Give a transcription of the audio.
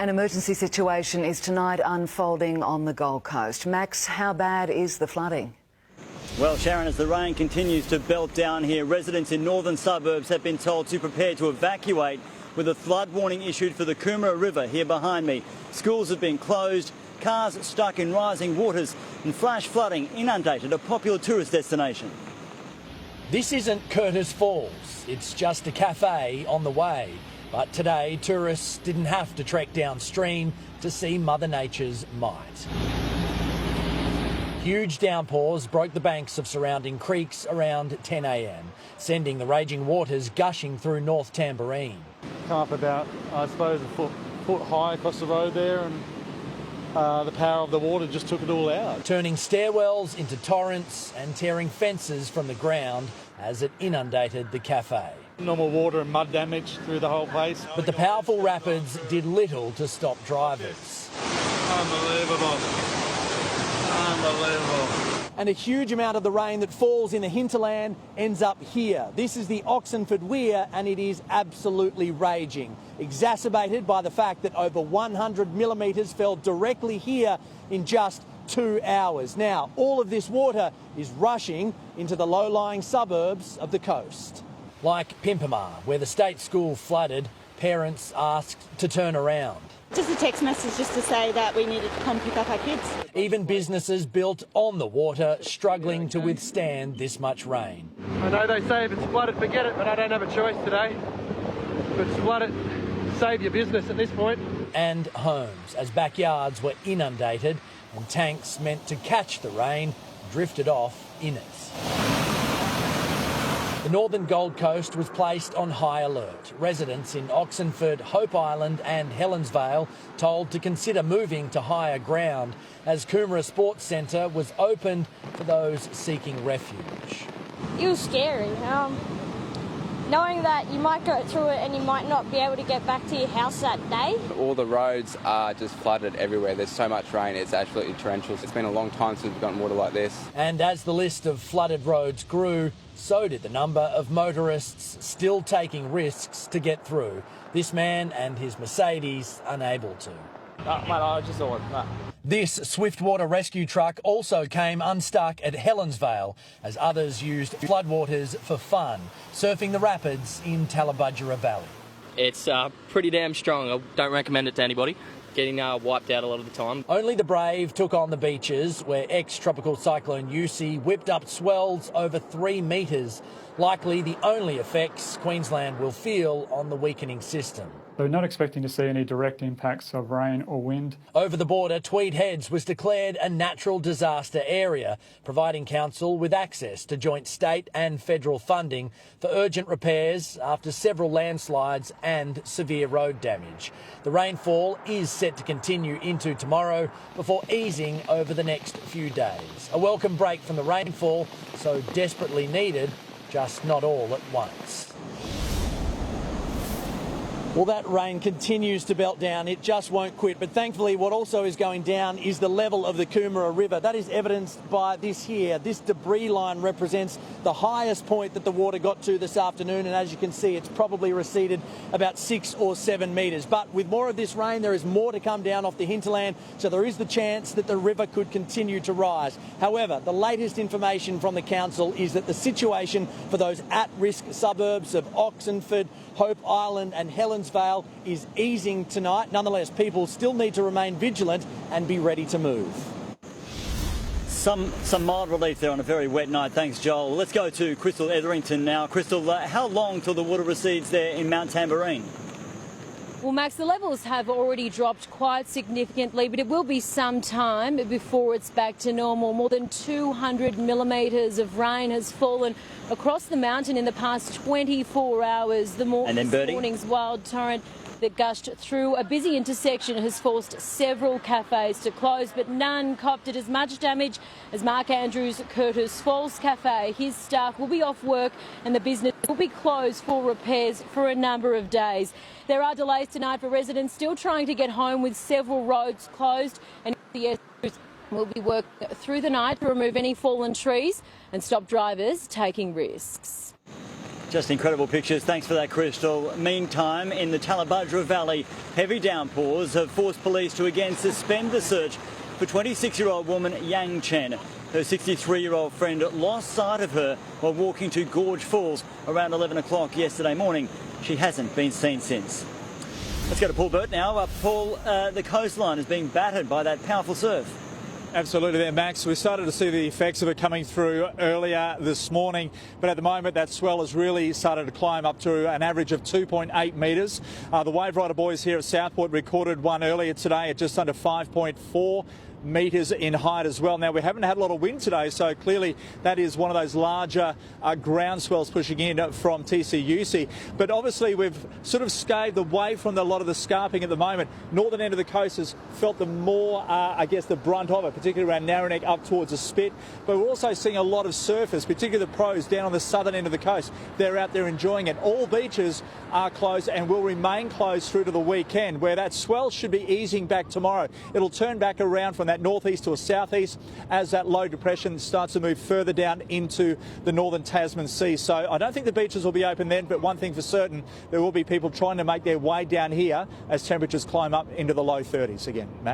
An emergency situation is tonight unfolding on the Gold Coast. Max, how bad is the flooding? Well, Sharon, as the rain continues to belt down here, residents in northern suburbs have been told to prepare to evacuate with a flood warning issued for the Coomera River here behind me. Schools have been closed, cars stuck in rising waters, and flash flooding inundated a popular tourist destination. This isn't Curtis Falls, it's just a cafe on the way. But today, tourists didn't have to trek downstream to see Mother Nature's might. Huge downpours broke the banks of surrounding creeks around 10 a.m, sending the raging waters gushing through North Tamborine. Come up about, I suppose, a foot high across the road there, and the power of the water just took it all out. Turning stairwells into torrents and tearing fences from the ground as it inundated the cafe. Normal water and mud damage through the whole place. But the powerful rapids did little to stop drivers. Unbelievable. Unbelievable. And a huge amount of the rain that falls in the hinterland ends up here. This is the Oxenford Weir, and it is absolutely raging, exacerbated by the fact that over 100 millimetres fell directly here in just 2 hours. Now, all of this water is rushing into the low-lying suburbs of the coast. Like Pimpamar, where the state school flooded, parents asked to turn around. Just a text message just to say that we needed to come pick up our kids. Even businesses built on the water struggling to withstand this much rain. I know they say if it's flooded, forget it, but I don't have a choice today. If it's flooded, save your business at this point. And homes, as backyards were inundated and tanks meant to catch the rain drifted off in it. The northern Gold Coast was placed on high alert. Residents in Oxenford, Hope Island and Helensvale told to consider moving to higher ground as Coomera Sports Centre was opened for those seeking refuge. It was scary, knowing that you might go through it and you might not be able to get back to your house that day. All the roads are just flooded everywhere. There's so much rain, it's absolutely torrential. It's been a long time since we've gotten water like this. And as the list of flooded roads grew, so did the number of motorists still taking risks to get through. This man and his Mercedes unable to. This swiftwater rescue truck also came unstuck at Helensvale as others used floodwaters for fun, surfing the rapids in Tallabudgera Valley. It's pretty damn strong. I don't recommend it to anybody. Getting wiped out a lot of the time. Only the brave took on the beaches where ex-tropical cyclone Yusi whipped up swells over 3 metres, likely the only effects Queensland will feel on the weakening system. We're not expecting to see any direct impacts of rain or wind. Over the border, Tweed Heads was declared a natural disaster area, providing council with access to joint state and federal funding for urgent repairs after several landslides and severe road damage. The rainfall is set to continue into tomorrow before easing over the next few days. A welcome break from the rainfall, so desperately needed, just not all at once. Well, that rain continues to belt down. It just won't quit. But thankfully, what also is going down is the level of the Coomera River. That is evidenced by this here. This debris line represents the highest point that the water got to this afternoon. And as you can see, it's probably receded about 6 or 7 metres. But with more of this rain, there is more to come down off the hinterland. So there is the chance that the river could continue to rise. However, the latest information from the council is that the situation for those at-risk suburbs of Oxenford, Hope Island and Helensvale is easing tonight. Nonetheless, people still need to remain vigilant and be ready to move. Some mild relief there on a very wet night. Thanks, Joel. Let's go to Crystal Etherington now. Crystal, how long till the water recedes there in Mount Tamborine? Well, Max, the levels have already dropped quite significantly, but it will be some time before it's back to normal. More than 200 millimetres of rain has fallen across the mountain in the past 24 hours. This morning's wild torrent that gushed through a busy intersection has forced several cafes to close, but none copped as much damage as Mark Andrews' Curtis Falls Cafe. His staff will be off work and the business will be closed for repairs for a number of days. There are delays tonight for residents still trying to get home with several roads closed, and the will be working through the night to remove any fallen trees and stop drivers taking risks. Just incredible pictures. Thanks for that, Crystal. Meantime, in the Talabudra Valley, heavy downpours have forced police to again suspend the search for 26-year-old woman Yang Chen. Her 63-year-old friend lost sight of her while walking to Gorge Falls around 11 o'clock yesterday morning. She hasn't been seen since. Let's go to Paul Burt now. Paul, the coastline is being battered by that powerful surf. Absolutely there, Max. We started to see the effects of it coming through earlier this morning, but at the moment that swell has really started to climb up to an average of 2.8 metres. The Wave Rider boys here at Southport recorded one earlier today at just under 5.4 metres in height as well. Now, we haven't had a lot of wind today, so clearly that is one of those larger ground swells pushing in from TCUC. But obviously we've sort of scathed away from a lot of the scarping at the moment. Northern end of the coast has felt the more, I guess, the brunt of it, particularly around Narrowneck up towards the Spit. But we're also seeing a lot of surfers, particularly the pros down on the southern end of the coast. They're out there enjoying it. All beaches are closed and will remain closed through to the weekend, where that swell should be easing back tomorrow. It'll turn back around from that northeast to a southeast as that low depression starts to move further down into the northern Tasman Sea. So I don't think the beaches will be open then, but one thing for certain, there will be people trying to make their way down here as temperatures climb up into the low 30s again. Max?